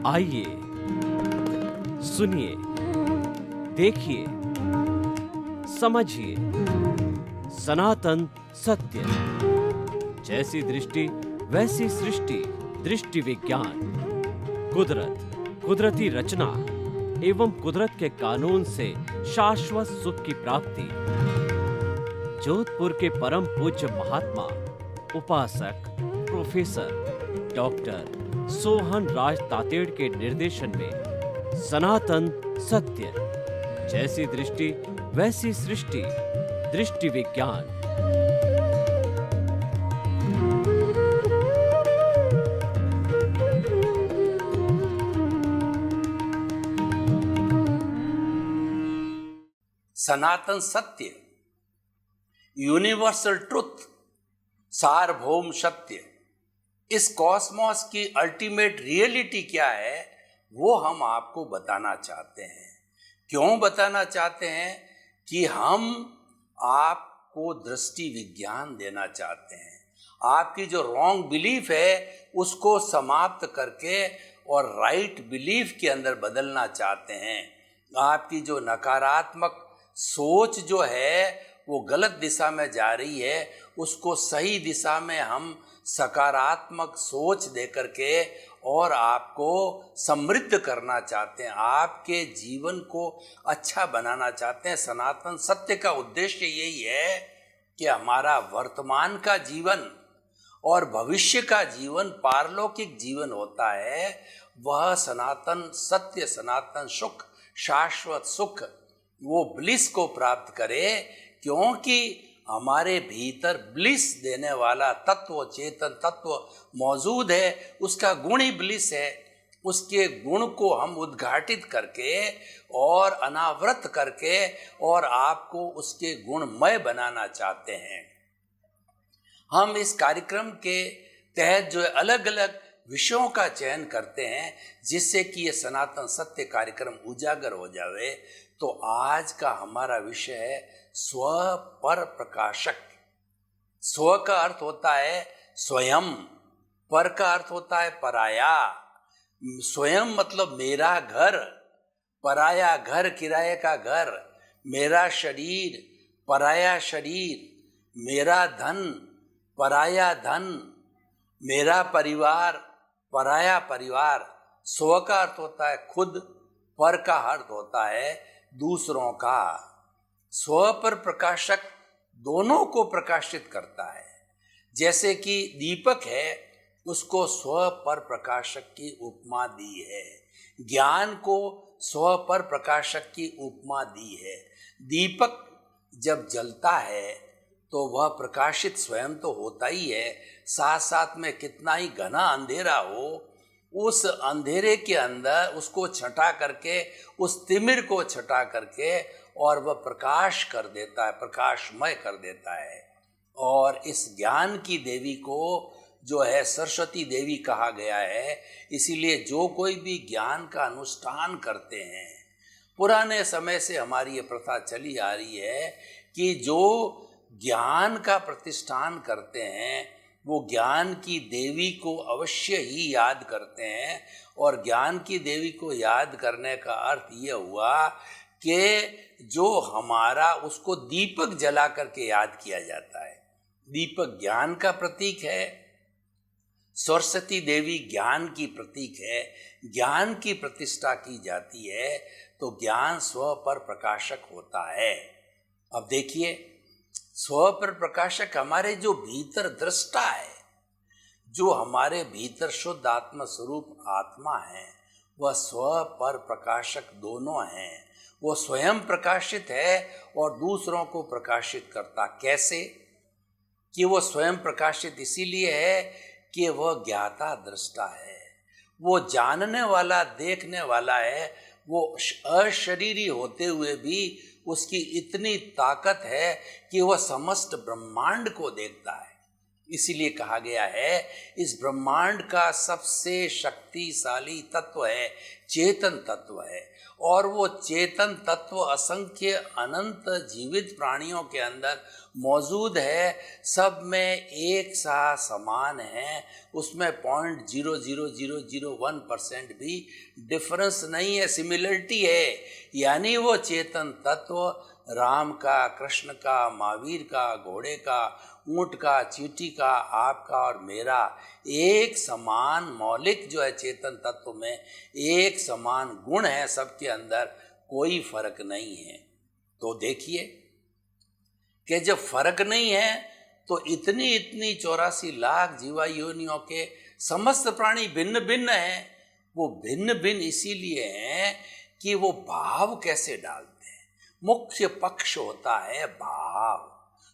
आइए, सुनिए, देखिए, समझिए सनातन सत्य। जैसी दृष्टि वैसी सृष्टि, दृष्टि विज्ञान। कुदरत, कुदरती रचना एवं कुदरत के कानून से शाश्वत सुख की प्राप्ति। जोधपुर के परम पूज्य महात्मा उपासक प्रोफेसर डॉक्टर सोहन राज तातेड़ के निर्देशन में सनातन सत्य। जैसी दृष्टि वैसी सृष्टि, दृष्टि विज्ञान। सनातन सत्य, यूनिवर्सल ट्रुथ, सार्वभौम सत्य। इस कॉस्मोस की अल्टीमेट रियलिटी क्या है वो हम आपको बताना चाहते हैं। क्यों बताना चाहते हैं? कि हम आपको दृष्टि विज्ञान देना चाहते हैं। आपकी जो रॉन्ग बिलीफ है उसको समाप्त करके और राइट बिलीफ के अंदर बदलना चाहते हैं। आपकी जो नकारात्मक सोच जो है वो गलत दिशा में जा रही है, उसको सही दिशा में हम सकारात्मक सोच दे करके और आपको समृद्ध करना चाहते हैं, आपके जीवन को अच्छा बनाना चाहते हैं। सनातन सत्य का उद्देश्य यही है कि हमारा वर्तमान का जीवन और भविष्य का जीवन पारलौकिक जीवन होता है। वह सनातन सत्य, सनातन सुख, शाश्वत सुख, वो ब्लिस को प्राप्त करे। क्योंकि हमारे भीतर ब्लिस देने वाला तत्व, चेतन तत्व मौजूद है। उसका गुण ही ब्लिस है। उसके गुण को हम उद्घाटित करके और अनावृत करके और आपको उसके गुणमय बनाना चाहते हैं। हम इस कार्यक्रम के तहत जो अलग अलग विषयों का चयन करते हैं जिससे कि ये सनातन सत्य कार्यक्रम उजागर हो जावे। तो आज का हमारा विषय है स्व पर प्रकाशक। स्व का अर्थ होता है स्वयं, पर का अर्थ होता है पराया। स्वयं मतलब मेरा घर, पराया घर, किराए का घर, मेरा शरीर, पराया शरीर, मेरा धन, पराया धन, मेरा परिवार, पराया परिवार। स्व का अर्थ होता है खुद, पर का अर्थ होता है दूसरों का। स्व पर प्रकाशक दोनों को प्रकाशित करता है। जैसे कि दीपक है, उसको स्व पर प्रकाशक की उपमा दी है। ज्ञान को स्व पर प्रकाशक की उपमा दी है। दीपक जब जलता है तो वह प्रकाशित स्वयं तो होता ही है, साथ साथ में कितना ही घना अंधेरा हो, उस अंधेरे के अंदर उसको छटा करके, उस तिमिर को छटा करके और वह प्रकाश कर देता है, प्रकाशमय कर देता है। और इस ज्ञान की देवी को जो है सरस्वती देवी कहा गया है। इसीलिए जो कोई भी ज्ञान का अनुष्ठान करते हैं, पुराने समय से हमारी ये प्रथा चली आ रही है कि जो ज्ञान का प्रतिष्ठान करते हैं वो ज्ञान की देवी को अवश्य ही याद करते हैं। और ज्ञान की देवी को याद करने का अर्थ ये हुआ कि जो हमारा, उसको दीपक जला करके याद किया जाता है। दीपक ज्ञान का प्रतीक है, सरस्वती देवी ज्ञान की प्रतीक है, ज्ञान की प्रतिष्ठा की जाती है। तो ज्ञान स्व पर प्रकाशक होता है। अब देखिए, स्व पर प्रकाशक हमारे जो भीतर दृष्टा है, जो हमारे भीतर शुद्ध आत्मा स्वरूप आत्मा है, वह स्व पर प्रकाशक दोनों हैं। वो स्वयं प्रकाशित है और दूसरों को प्रकाशित करता। कैसे? कि वो स्वयं प्रकाशित इसीलिए है कि वह ज्ञाता दृष्टा है, वो जानने वाला, देखने वाला है। वो अशरीरी होते हुए भी उसकी इतनी ताकत है कि वह समस्त ब्रह्मांड को देखता है। इसीलिए कहा गया है इस ब्रह्मांड का सबसे शक्तिशाली तत्व है, चेतन तत्व है। और वो चेतन तत्व असंख्य अनंत जीवित प्राणियों के अंदर मौजूद है, सब में एक सा समान है, उसमें 0.00001% भी डिफरेंस नहीं है, सिमिलरिटी है। यानी वो चेतन तत्व राम का, कृष्ण का, महावीर का, घोड़े का, ऊंट का, चींटी का, आपका और मेरा एक समान मौलिक जो है चेतन तत्व में एक समान गुण है, सबके अंदर कोई फर्क नहीं है। तो देखिए कि जब फर्क नहीं है तो इतनी 84 लाख जीवा योनियों के समस्त प्राणी भिन्न भिन्न हैं। वो भिन्न भिन्न इसीलिए हैं कि वो भाव कैसे डालते हैं। मुख्य पक्ष होता है भाव,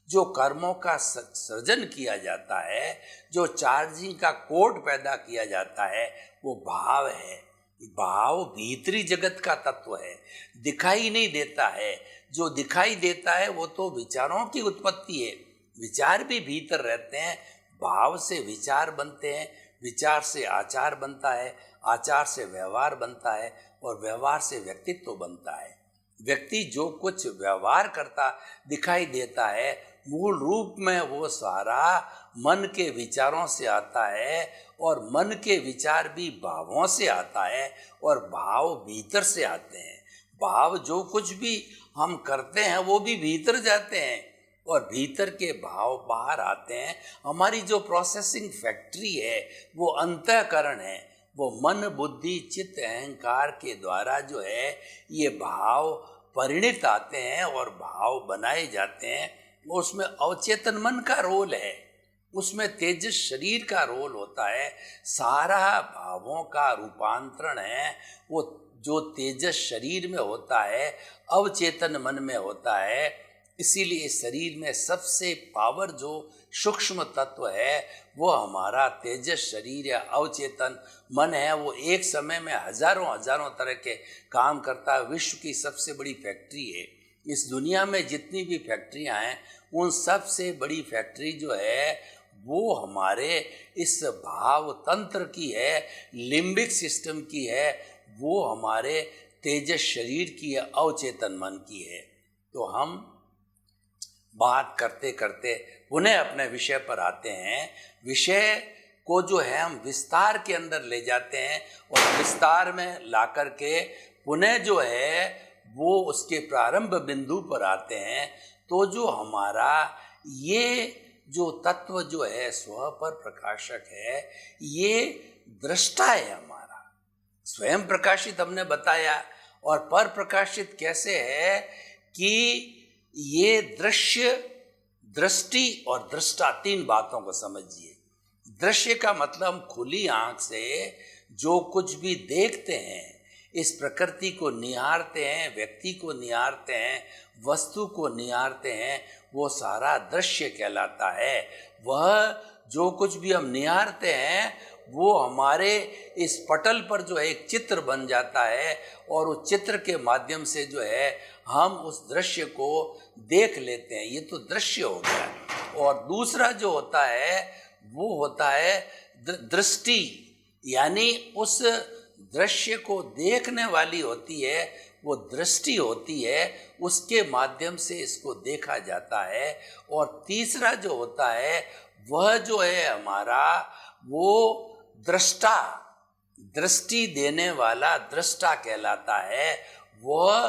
जो कर्मों का सृजन किया जाता है, जो चार्जिंग का कोड पैदा किया जाता है, वो भाव है। भाव भीतरी जगत का तत्व है, दिखाई नहीं देता है। जो दिखाई देता है वो तो विचारों की उत्पत्ति है, विचार भी भीतर रहते हैं। भाव से विचार बनते हैं, विचार से आचार बनता है, आचार से व्यवहार बनता है और व्यवहार से व्यक्तित्व बनता है। व्यक्ति जो कुछ व्यवहार करता दिखाई देता है, मूल रूप में वो सारा मन के विचारों से आता है और मन के विचार भी भावों से आता है और भाव भीतर से आते हैं। भाव जो कुछ भी हम करते हैं वो भी भीतर जाते हैं और भीतर के भाव बाहर आते हैं। हमारी जो प्रोसेसिंग फैक्ट्री है वो अंतःकरण है, वो मन बुद्धि चित्त अहंकार के द्वारा जो है ये भाव परिणित आते हैं और भाव बनाए जाते हैं। उसमें अवचेतन मन का रोल है, उसमें तेजस शरीर का रोल होता है। सारा भावों का रूपांतरण है वो जो तेजस शरीर में होता है, अवचेतन मन में होता है। इसीलिए शरीर में सबसे पावर जो सूक्ष्म तत्व है वो हमारा तेजस शरीर या अवचेतन मन है। वो एक समय में हजारों हजारों तरह के काम करता है, विश्व की सबसे बड़ी फैक्ट्री है। इस दुनिया में जितनी भी फैक्ट्रियां हैं उन सबसे बड़ी फैक्ट्री जो है वो हमारे इस भाव तंत्र की है, लिम्बिक सिस्टम की है, वो हमारे तेजस शरीर की है, अवचेतन मन की है। तो हम बात करते करते पुनः अपने विषय पर आते हैं। विषय को जो है हम विस्तार के अंदर ले जाते हैं और विस्तार में ला कर के पुनः जो है वो उसके प्रारंभ बिंदु पर आते हैं। तो जो हमारा ये जो तत्व जो है स्व पर प्रकाशक है, ये दृष्टा है हमारा। स्वयं प्रकाशित हमने बताया और पर प्रकाशित कैसे है कि ये दृश्य, दृष्टि और दृष्टा, तीन बातों को समझिए। दृश्य का मतलब हम खुली आंख से जो कुछ भी देखते हैं, इस प्रकृति को निहारते हैं, व्यक्ति को निहारते हैं, वस्तु को निहारते हैं, वो सारा दृश्य कहलाता है। वह जो कुछ भी हम निहारते हैं वो हमारे इस पटल पर जो है एक चित्र बन जाता है और उस चित्र के माध्यम से जो है हम उस दृश्य को देख लेते हैं। ये तो दृश्य हो गया। और दूसरा जो होता है वो होता है दृष्टि, यानी उस दृश्य को देखने वाली होती है, वो दृष्टि होती है, उसके माध्यम से इसको देखा जाता है। और तीसरा जो होता है वह जो है हमारा वो दृष्टा, दृष्टि देने वाला दृष्टा कहलाता है। वह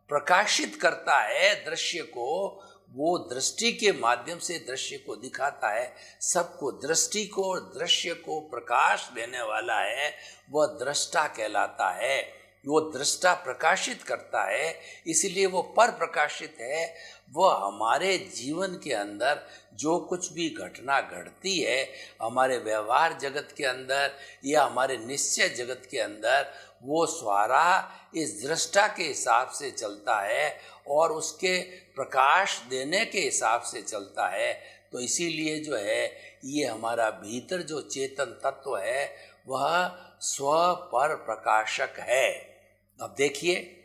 प्रकाशित करता है दृश्य को, वो दृष्टि के माध्यम से दृश्य को दिखाता है सबको। दृष्टि को, दृश्य को प्रकाश देने वाला है, वह दृष्टा कहलाता है। वो दृष्टा प्रकाशित करता है, इसलिए वो पर प्रकाशित है। वह हमारे जीवन के अंदर जो कुछ भी घटना घटती है, हमारे व्यवहार जगत के अंदर या हमारे निश्चय जगत के अंदर, वो सारा इस दृष्टा के हिसाब से चलता है और उसके प्रकाश देने के हिसाब से चलता है। तो इसीलिए जो है ये हमारा भीतर जो चेतन तत्व है वह स्व पर प्रकाशक है। अब देखिए,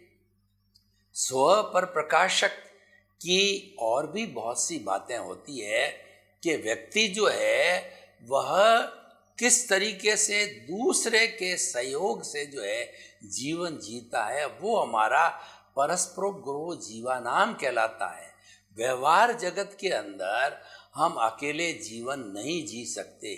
स्व पर प्रकाशक की और भी बहुत सी बातें होती है कि व्यक्ति जो है वह किस तरीके से दूसरे के सहयोग से जो है जीवन जीता है, वो हमारा परस्परोपग्रह जीवानाम कहलाता है। व्यवहार जगत के अंदर हम अकेले जीवन नहीं जी सकते।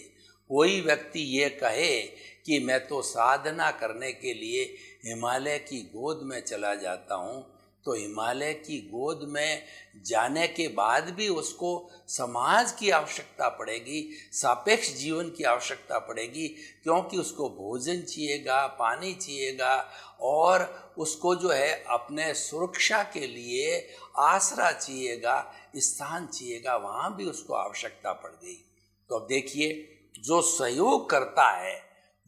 कोई व्यक्ति ये कहे कि मैं तो साधना करने के लिए हिमालय की गोद में चला जाता हूँ, तो हिमालय की गोद में जाने के बाद भी उसको समाज की आवश्यकता पड़ेगी, सापेक्ष जीवन की आवश्यकता पड़ेगी, क्योंकि उसको भोजन चाहिएगा, पानी चाहिएगा और उसको जो है अपने सुरक्षा के लिए आसरा चाहिएगा, स्थान चाहिएगा, वहाँ भी उसको आवश्यकता पड़ गई। तो अब देखिए, जो सहयोग करता है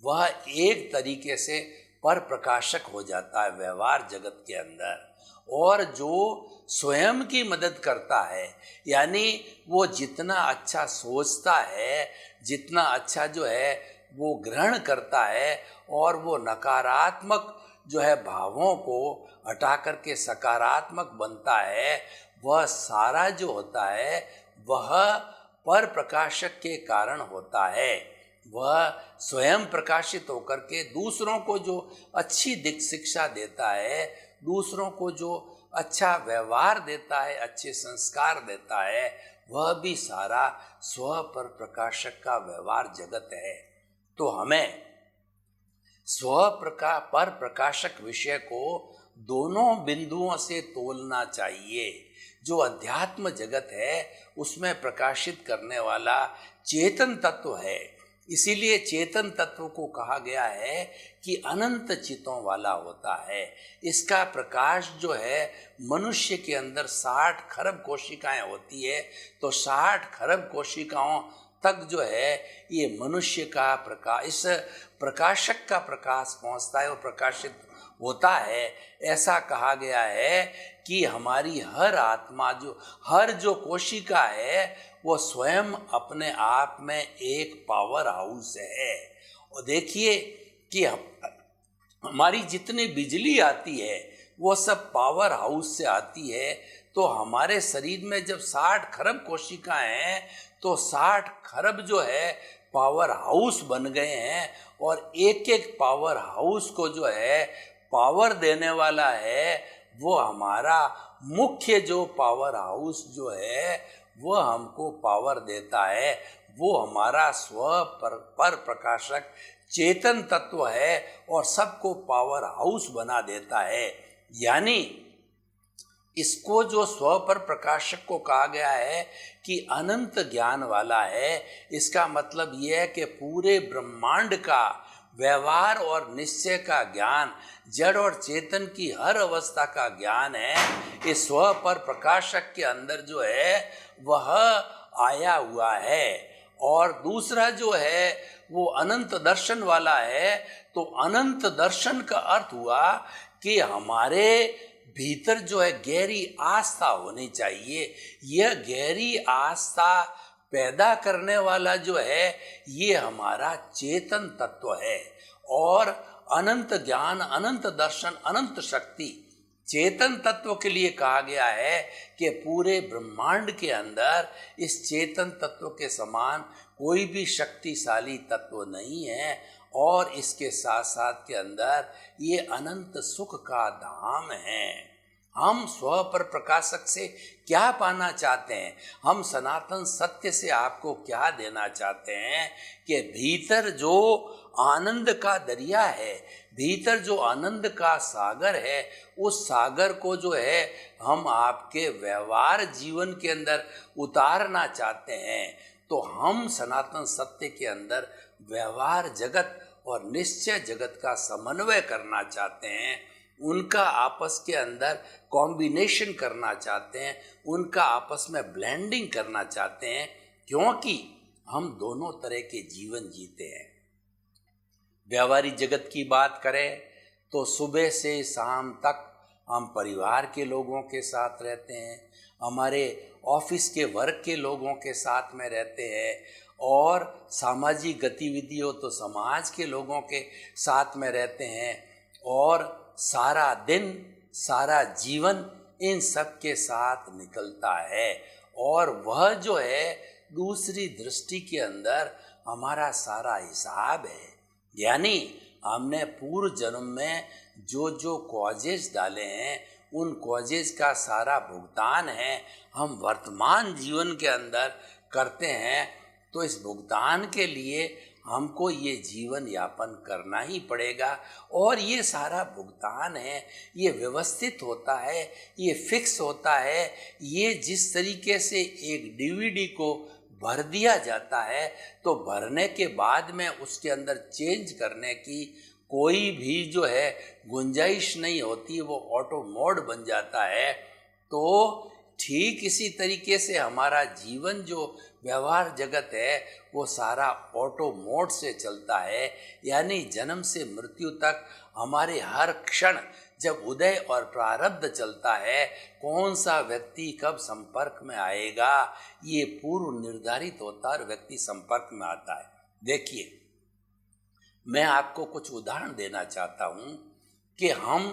वह एक तरीके से पर प्रकाशक हो जाता है व्यवहार जगत के अंदर, और जो स्वयं की मदद करता है, यानी वो जितना अच्छा सोचता है, जितना अच्छा जो है वो ग्रहण करता है, और वो नकारात्मक जो है भावों को हटा करके सकारात्मक बनता है, वह सारा जो होता है वह पर प्रकाशक के कारण होता है। वह स्वयं प्रकाशित होकर के दूसरों को जो अच्छी दिक शिक्षा देता है, दूसरों को जो अच्छा व्यवहार देता है, अच्छे संस्कार देता है, वह भी सारा स्व पर प्रकाशक का व्यवहार जगत है। तो हमें स्व पर प्रकाशक विषय को दोनों बिंदुओं से तोलना चाहिए। जो अध्यात्म जगत है उसमें प्रकाशित करने वाला चेतन तत्व है, इसीलिए चेतन तत्व को कहा गया है कि अनंत चितों वाला होता है। इसका प्रकाश जो है मनुष्य के अंदर 60 खरब कोशिकाएं होती है, तो 60 खरब कोशिकाओं तक जो है ये मनुष्य का प्रकाश, इस प्रकाशक का प्रकाश पहुंचता है और प्रकाशित होता है। ऐसा कहा गया है कि हमारी हर आत्मा हर जो कोशिका है वो स्वयं अपने आप में एक पावर हाउस है। और देखिए कि हमारी जितनी बिजली आती है वो सब पावर हाउस से आती है। तो हमारे शरीर में जब 60 खरब कोशिकाएं हैं तो 60 खरब जो है पावर हाउस बन गए हैं, और एक एक पावर हाउस को जो है पावर देने वाला है वो हमारा मुख्य जो पावर हाउस जो है वो हमको पावर देता है। वो हमारा स्व पर प्रकाशक चेतन तत्व है और सबको पावर हाउस बना देता है। यानी इसको जो स्व पर प्रकाशक को कहा गया है कि अनंत ज्ञान वाला है, इसका मतलब यह है कि पूरे ब्रह्मांड का व्यवहार और निश्चय का ज्ञान, जड़ और चेतन की हर अवस्था का ज्ञान है, इस स्व पर प्रकाशक के अंदर जो है वह आया हुआ है। और दूसरा जो है वो अनंत दर्शन वाला है। तो अनंत दर्शन का अर्थ हुआ कि हमारे भीतर जो है गहरी आस्था होनी चाहिए। यह गहरी आस्था पैदा करने वाला जो है ये हमारा चेतन तत्व है। और अनंत ज्ञान, अनंत दर्शन, अनंत शक्ति चेतन तत्व के लिए कहा गया है कि पूरे ब्रह्मांड के अंदर इस चेतन तत्व के समान कोई भी शक्तिशाली तत्व नहीं है। और इसके साथ साथ के अंदर ये अनंत सुख का धाम है। हम स्व पर प्रकाशक से क्या पाना चाहते हैं, हम सनातन सत्य से आपको क्या देना चाहते हैं कि भीतर जो आनंद का दरिया है, भीतर जो आनंद का सागर है, उस सागर को जो है हम आपके व्यवहार जीवन के अंदर उतारना चाहते हैं। तो हम सनातन सत्य के अंदर व्यवहार जगत और निश्चय जगत का समन्वय करना चाहते हैं, उनका आपस के अंदर कॉम्बिनेशन करना चाहते हैं, उनका आपस में ब्लेंडिंग करना चाहते हैं, क्योंकि हम दोनों तरह के जीवन जीते हैं। व्यवहारिक जगत की बात करें तो सुबह से शाम तक हम परिवार के लोगों के साथ रहते हैं, हमारे ऑफिस के वर्क के लोगों के साथ में रहते हैं, और सामाजिक गतिविधि हो तो समाज के लोगों के साथ में रहते हैं, और सारा दिन सारा जीवन इन सब के साथ निकलता है। और वह जो है दूसरी दृष्टि के अंदर हमारा सारा हिसाब है। यानी हमने पूर्व जन्म में जो जो कॉजेज डाले हैं उन कॉजेज का सारा भुगतान है हम वर्तमान जीवन के अंदर करते हैं। तो इस भुगतान के लिए हमको ये जीवन यापन करना ही पड़ेगा। और ये सारा भुगतान है ये व्यवस्थित होता है, ये फिक्स होता है। ये जिस तरीके से एक डीवीडी को भर दिया जाता है तो भरने के बाद में उसके अंदर चेंज करने की कोई भी जो है गुंजाइश नहीं होती, वो ऑटो मोड बन जाता है। तो ठीक इसी तरीके से हमारा जीवन जो व्यवहार जगत है वो सारा ऑटो मोड से चलता है। यानी जन्म से मृत्यु तक हमारे हर क्षण जब उदय और प्रारब्ध चलता है, कौन सा व्यक्ति कब संपर्क में आएगा ये पूर्व निर्धारित होता है और व्यक्ति संपर्क में आता है। देखिए, मैं आपको कुछ उदाहरण देना चाहता हूँ कि हम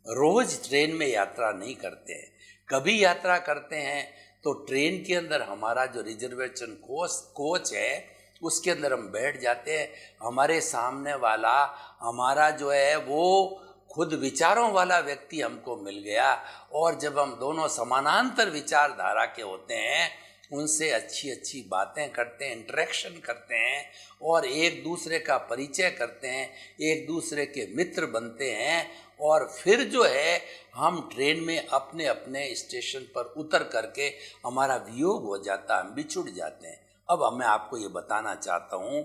रोज ट्रेन में यात्रा नहीं करते हैं। कभी यात्रा करते हैं तो ट्रेन के अंदर हमारा जो रिजर्वेशन कोच है उसके अंदर हम बैठ जाते हैं। हमारे सामने वाला हमारा जो है वो खुद विचारों वाला व्यक्ति हमको मिल गया और जब हम दोनों समानांतर विचारधारा के होते हैं उनसे अच्छी अच्छी बातें करते हैं, इंटरेक्शन करते हैं और एक दूसरे का परिचय करते हैं, एक दूसरे के मित्र बनते हैं और फिर जो है हम ट्रेन में अपने अपने स्टेशन पर उतर करके हमारा वियोग हो जाता है, हम बिछुड़ जाते हैं। अब मैं आपको ये बताना चाहता हूँ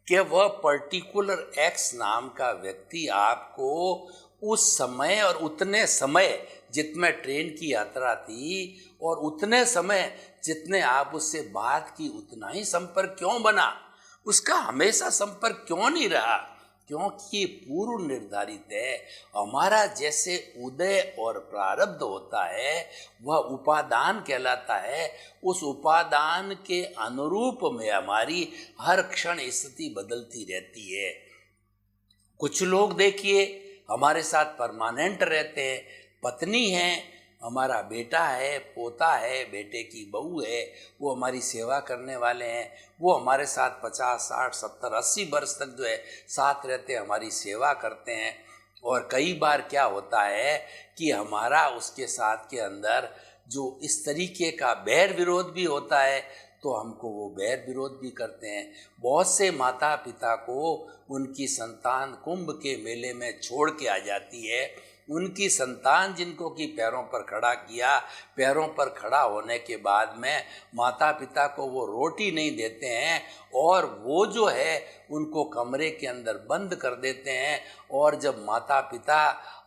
कि वह पर्टिकुलर एक्स नाम का व्यक्ति आपको उस समय और उतने समय जितने ट्रेन की यात्रा थी और उतने समय जितने आप उससे बात की उतना ही संपर्क क्यों बना, उसका हमेशा संपर्क क्यों नहीं रहा? क्योंकि ये पूर्व निर्धारित है। हमारा जैसे उदय और प्रारब्ध होता है वह उपादान कहलाता है। उस उपादान के अनुरूप में हमारी हर क्षण स्थिति बदलती रहती है। कुछ लोग देखिए हमारे साथ परमानेंट रहते हैं, पत्नी है, हमारा बेटा है, पोता है, बेटे की बहू है, वो हमारी सेवा करने वाले हैं, वो हमारे साथ 50, 60, 70, 80 वर्ष तक जो है साथ रहते हैं, हमारी सेवा करते हैं। और कई बार क्या होता है कि हमारा उसके साथ के अंदर जो इस तरीके का बैर विरोध भी होता है तो हमको वो बैर विरोध भी करते हैं। बहुत से माता पिता को उनकी संतान कुंभ के मेले में छोड़ के आ जाती है। उनकी संतान जिनको कि पैरों पर खड़ा किया, पैरों पर खड़ा होने के बाद में माता पिता को वो रोटी नहीं देते हैं और वो जो है उनको कमरे के अंदर बंद कर देते हैं। और जब माता पिता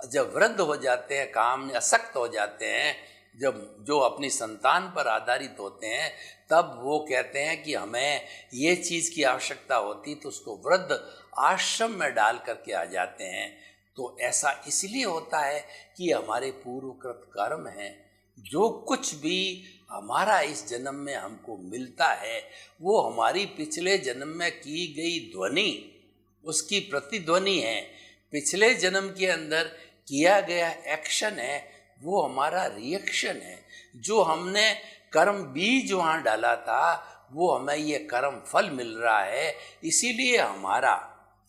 जब वृद्ध हो जाते हैं, काम में असक्त हो जाते हैं, जब जो अपनी संतान पर आधारित होते हैं, तब वो कहते हैं कि हमें ये चीज़ की आवश्यकता होती तो उसको वृद्ध आश्रम में डाल करके आ जाते हैं। तो ऐसा इसलिए होता है कि हमारे पूर्वकृत कर्म हैं। जो कुछ भी हमारा इस जन्म में हमको मिलता है वो हमारी पिछले जन्म में की गई ध्वनि, उसकी प्रतिध्वनि है। पिछले जन्म के अंदर किया गया एक्शन है, वो हमारा रिएक्शन है। जो हमने कर्म बीज वहाँ डाला था वो हमें ये कर्म फल मिल रहा है। इसीलिए हमारा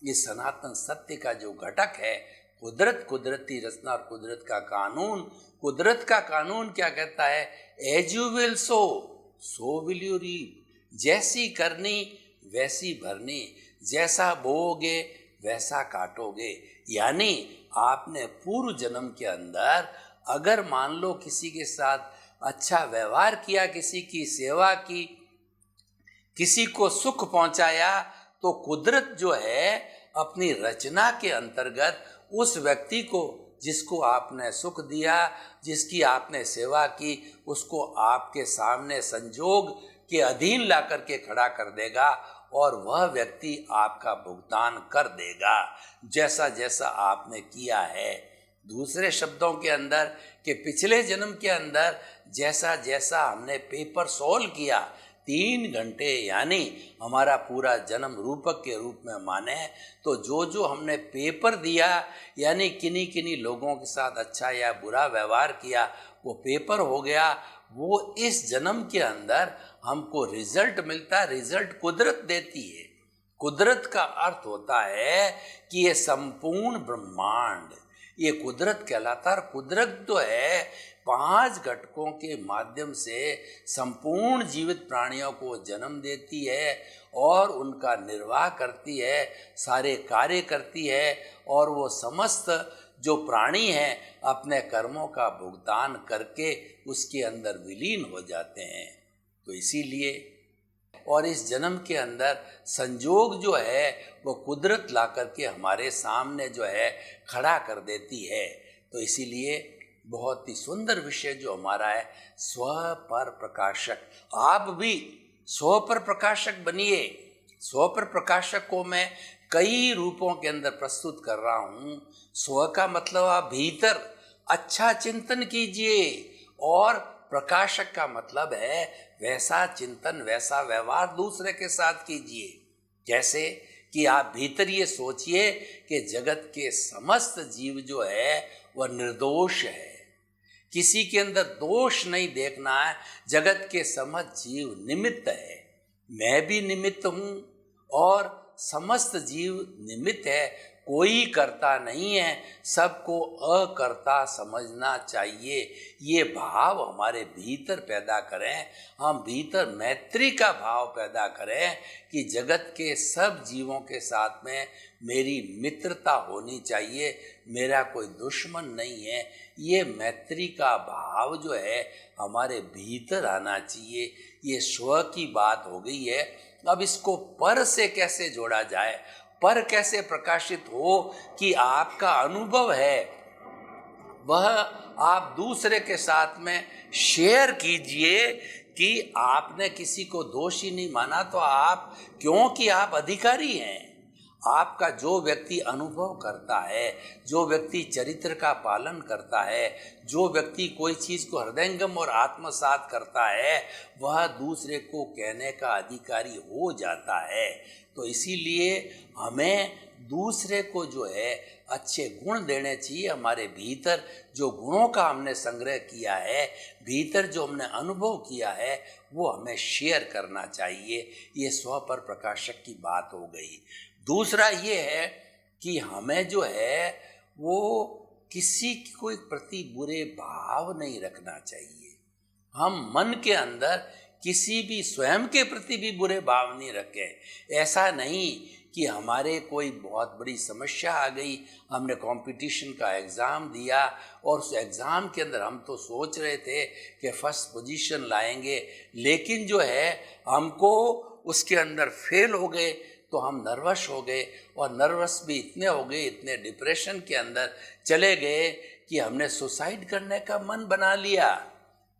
ये सनातन सत्य का जो घटक है, कुदरत, कुदरती रचना और कुदरत का कानून। कुदरत का कानून क्या कहता है? As you will so will you reap. जैसी करनी वैसी भरनी, जैसा बोओगे वैसा काटोगे। यानी आपने पूर्व जन्म के अंदर अगर मान लो किसी के साथ अच्छा व्यवहार किया, किसी की सेवा की, किसी को सुख पहुंचाया, तो कुदरत जो है अपनी रचना के अंतर्गत उस व्यक्ति को जिसको आपने सुख दिया, जिसकी आपने सेवा की, उसको आपके सामने संजोग के अधीन ला करके खड़ा कर देगा और वह व्यक्ति आपका भुगतान कर देगा जैसा जैसा आपने किया है। दूसरे शब्दों के अंदर कि पिछले जन्म के अंदर जैसा जैसा हमने पेपर सॉल्व किया, 3 घंटे यानी हमारा पूरा जन्म रूपक के रूप में माने तो जो जो हमने पेपर दिया यानी किन्हीं किन्हीं लोगों के साथ अच्छा या बुरा व्यवहार किया वो पेपर हो गया। वो इस जन्म के अंदर हमको रिजल्ट मिलता है, रिजल्ट कुदरत देती है। कुदरत का अर्थ होता है कि ये संपूर्ण ब्रह्मांड ये कुदरत कहलाता है। कुदरत तो है 5 घटकों के माध्यम से संपूर्ण जीवित प्राणियों को जन्म देती है और उनका निर्वाह करती है, सारे कार्य करती है और वो समस्त जो प्राणी हैं अपने कर्मों का भुगतान करके उसके अंदर विलीन हो जाते हैं। तो इसीलिए और इस जन्म के अंदर संजोग जो है वो कुदरत ला करके हमारे सामने जो है खड़ा कर देती है। तो इसीलिए बहुत ही सुंदर विषय जो हमारा है स्व पर प्रकाशक। आप भी स्व पर प्रकाशक बनिए। स्व पर प्रकाशक को मैं कई रूपों के अंदर प्रस्तुत कर रहा हूँ। स्व का मतलब आप भीतर अच्छा चिंतन कीजिए और प्रकाशक का मतलब है वैसा चिंतन वैसा व्यवहार दूसरे के साथ कीजिए। जैसे कि आप भीतर ये सोचिए कि जगत के समस्त जीव जो है वह निर्दोष है, किसी के अंदर दोष नहीं देखना है। जगत के समस्त जीव निमित्त है, मैं भी निमित्त हूँ और समस्त जीव निमित्त है। कोई करता नहीं है, सबको अकर्ता समझना चाहिए। ये भाव हमारे भीतर पैदा करें, हम भीतर मैत्री का भाव पैदा करें कि जगत के सब जीवों के साथ में मेरी मित्रता होनी चाहिए, मेरा कोई दुश्मन नहीं है। ये मैत्री का भाव जो है हमारे भीतर आना चाहिए। ये स्व की बात हो गई है। अब इसको पर से कैसे जोड़ा जाए, पर कैसे प्रकाशित हो कि आपका अनुभव है वह आप दूसरे के साथ में शेयर कीजिए कि आपने किसी को दोषी नहीं माना तो आप, क्योंकि आप अधिकारी हैं। आपका जो व्यक्ति अनुभव करता है, जो व्यक्ति चरित्र का पालन करता है, जो व्यक्ति कोई चीज़ को हृदयंगम और आत्मसात करता है वह दूसरे को कहने का अधिकारी हो जाता है। तो इसीलिए हमें दूसरे को जो है अच्छे गुण देने चाहिए। हमारे भीतर जो गुणों का हमने संग्रह किया है, भीतर जो हमने अनुभव किया है वो हमें शेयर करना चाहिए। ये स्व पर प्रकाशक की बात हो गई। दूसरा ये है कि हमें जो है वो किसी कोई प्रति बुरे भाव नहीं रखना चाहिए। हम मन के अंदर किसी भी स्वयं के प्रति भी बुरे भाव नहीं रखें। ऐसा नहीं कि हमारे कोई बहुत बड़ी समस्या आ गई, हमने कंपटीशन का एग्ज़ाम दिया और उस एग्ज़ाम के अंदर हम तो सोच रहे थे कि फर्स्ट पोजीशन लाएंगे, लेकिन जो है हमको उसके अंदर फेल हो गए तो हम नर्वस हो गए और नर्वस भी इतने हो गए, इतने डिप्रेशन के अंदर चले गए कि हमने सुसाइड करने का मन बना लिया।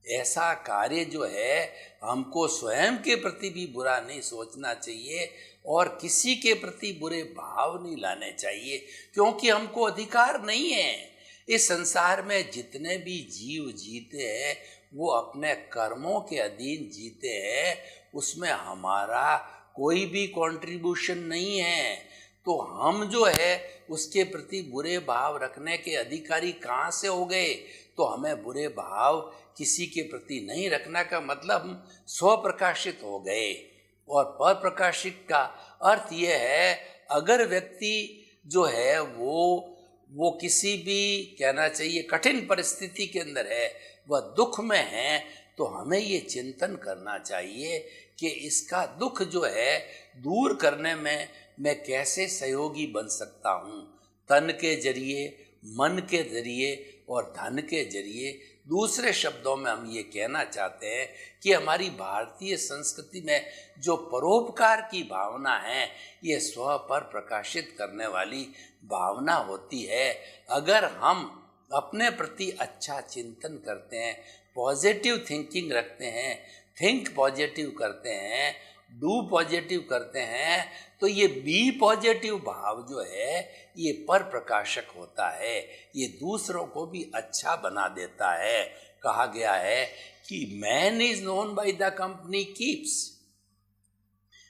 ऐसा कार्य जो है हमको स्वयं के प्रति भी बुरा नहीं सोचना चाहिए और किसी के प्रति बुरे भाव नहीं लाने चाहिए, क्योंकि हमको अधिकार नहीं है। इस संसार में जितने भी जीव जीते हैं वो अपने कर्मों के अधीन जीते हैं, उसमें हमारा कोई भी कंट्रीब्यूशन नहीं है। तो हम जो है उसके प्रति बुरे भाव रखने के अधिकारी कहाँ से हो गए? तो हमें बुरे भाव किसी के प्रति नहीं रखना का मतलब हम स्वप्रकाशित हो गए। और परप्रकाशित का अर्थ ये है, अगर व्यक्ति जो है वो किसी भी कहना चाहिए कठिन परिस्थिति के अंदर है, वह दुख में है, तो हमें ये चिंतन करना चाहिए कि इसका दुख जो है दूर करने में मैं कैसे सहयोगी बन सकता हूँ। तन के जरिए, मन के जरिए और धन के जरिए। दूसरे शब्दों में हम ये कहना चाहते हैं कि हमारी भारतीय संस्कृति में जो परोपकार की भावना है ये स्व पर प्रकाशित करने वाली भावना होती है। अगर हम अपने प्रति अच्छा चिंतन करते हैं, पॉजिटिव थिंकिंग रखते हैं, थिंक पॉजिटिव करते हैं, डू पॉजिटिव करते हैं, तो ये बी पॉजिटिव भाव जो है ये पर प्रकाशक होता है। ये दूसरों को भी अच्छा बना देता है। कहा गया है कि man is known by the company keeps.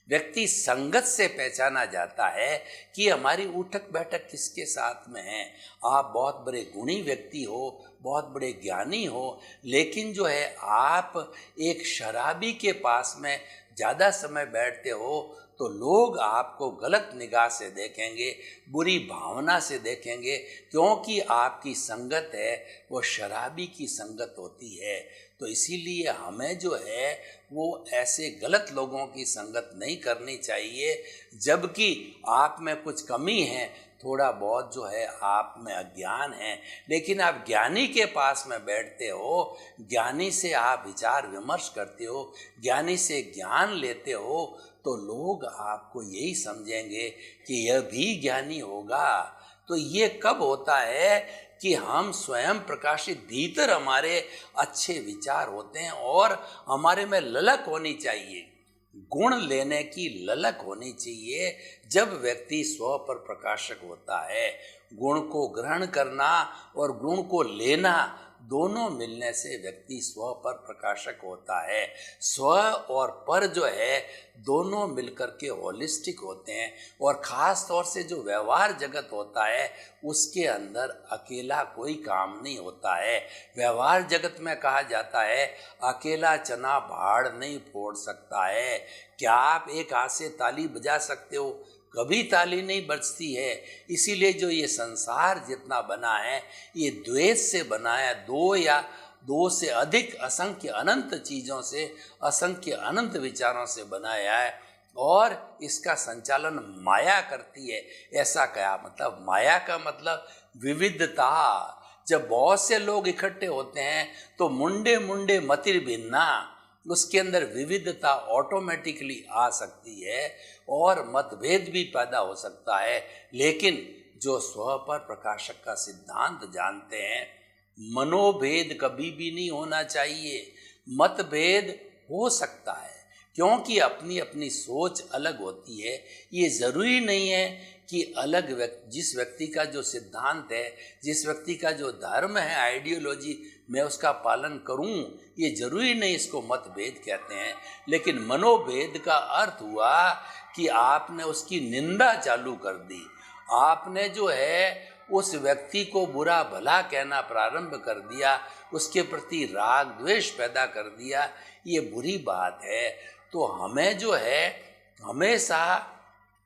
व्यक्ति संगत से पहचाना जाता है कि हमारी उठक बैठक किसके साथ में है। आप बहुत बड़े गुणी व्यक्ति हो, बहुत बड़े ज्ञानी हो, लेकिन जो है आप एक शराबी के पास में ज़्यादा समय बैठते हो तो लोग आपको गलत निगाह से देखेंगे, बुरी भावना से देखेंगे, क्योंकि आपकी संगत है वो शराबी की संगत होती है। तो इसीलिए हमें जो है वो ऐसे गलत लोगों की संगत नहीं करनी चाहिए। जबकि आप में कुछ कमी है, थोड़ा बहुत जो है आप में अज्ञान है, लेकिन आप ज्ञानी के पास में बैठते हो, ज्ञानी से आप विचार विमर्श करते हो, ज्ञानी से ज्ञान लेते हो, तो लोग आपको यही समझेंगे कि यह भी ज्ञानी होगा। तो ये कब होता है कि हम स्वयं प्रकाशित, भीतर हमारे अच्छे विचार होते हैं और हमारे में ललक होनी चाहिए, गुण लेने की ललक होनी चाहिए। जब व्यक्ति स्व पर प्रकाशक होता है, गुण को ग्रहण करना और गुण को लेना दोनों मिलने से व्यक्ति स्व पर प्रकाशक होता है। स्व और पर जो है दोनों मिलकर के होलिस्टिक होते हैं। और ख़ास तौर से जो व्यवहार जगत होता है उसके अंदर अकेला कोई काम नहीं होता है। व्यवहार जगत में कहा जाता है अकेला चना भाड़ नहीं फोड़ सकता है। क्या आप एक हाथ से ताली बजा सकते हो? कभी ताली नहीं बजती है। इसीलिए जो ये संसार जितना बना है ये द्वेष से बना है, दो या दो से अधिक असंख्य अनंत चीज़ों से, असंख्य अनंत विचारों से बनाया है और इसका संचालन माया करती है। ऐसा क्या मतलब? माया का मतलब विविधता। जब बहुत से लोग इकट्ठे होते हैं तो मुंडे मुंडे मतिर भिन्ना, उसके अंदर विविधता ऑटोमेटिकली आ सकती है और मतभेद भी पैदा हो सकता है। लेकिन जो स्व पर प्रकाशक का सिद्धांत जानते हैं, मनोभेद कभी भी नहीं होना चाहिए। मतभेद हो सकता है क्योंकि अपनी अपनी सोच अलग होती है। ये ज़रूरी नहीं है कि अलग व्यक्ति, जिस व्यक्ति का जो सिद्धांत है, जिस व्यक्ति का जो धर्म है, आइडियोलॉजी, मैं उसका पालन करूं, ये जरूरी नहीं इसको मतभेद कहते हैं। लेकिन मनोभेद का अर्थ हुआ कि आपने उसकी निंदा चालू कर दी, आपने जो है उस व्यक्ति को बुरा भला कहना प्रारंभ कर दिया, उसके प्रति राग द्वेष पैदा कर दिया। ये बुरी बात है। तो हमें जो है हमेशा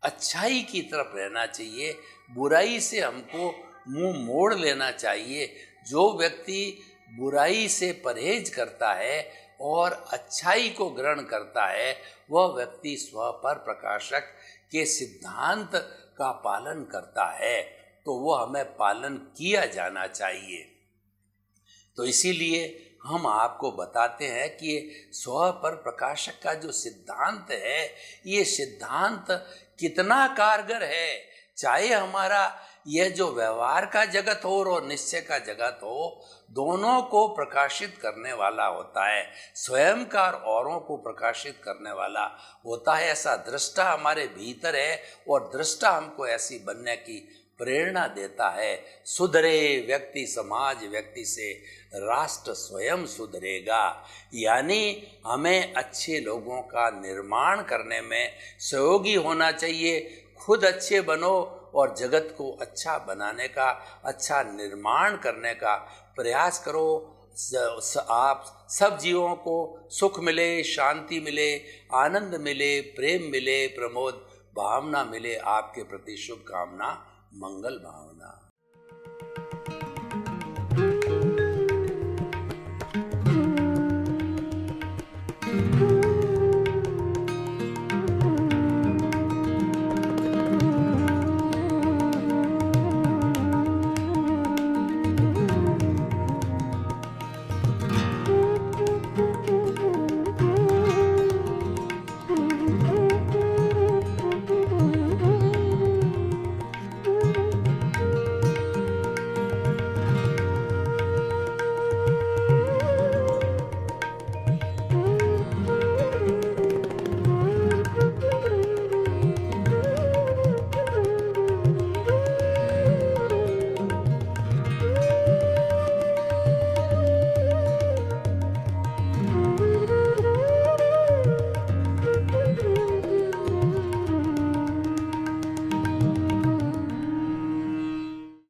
अच्छाई की तरफ रहना चाहिए, बुराई से हमको मुंह मोड़ लेना चाहिए। जो व्यक्ति बुराई से परहेज करता है और अच्छाई को ग्रहण करता है, वह व्यक्ति स्व पर प्रकाशक के सिद्धांत का पालन करता है। तो वो हमें पालन किया जाना चाहिए। तो इसीलिए हम आपको बताते हैं कि ये स्व पर प्रकाशक का जो सिद्धांत है, ये सिद्धांत कितना कारगर है। चाहे हमारा यह जो व्यवहार का जगत हो और निश्चय का जगत हो, दोनों को प्रकाशित करने वाला होता है, स्वयं का और औरों को प्रकाशित करने वाला होता है। ऐसा दृष्टा हमारे भीतर है और दृष्टा हमको ऐसी बनने की प्रेरणा देता है। सुधरे व्यक्ति समाज व्यक्ति से राष्ट्र स्वयं सुधरेगा। यानी हमें अच्छे लोगों का निर्माण करने में सहयोगी होना चाहिए। खुद अच्छे बनो और जगत को अच्छा बनाने का, अच्छा निर्माण करने का प्रयास करो। आप सब जीवों को सुख मिले, शांति मिले, आनंद मिले, प्रेम मिले, प्रमोद भावना मिले। आपके प्रति शुभकामना, मंगल भावना।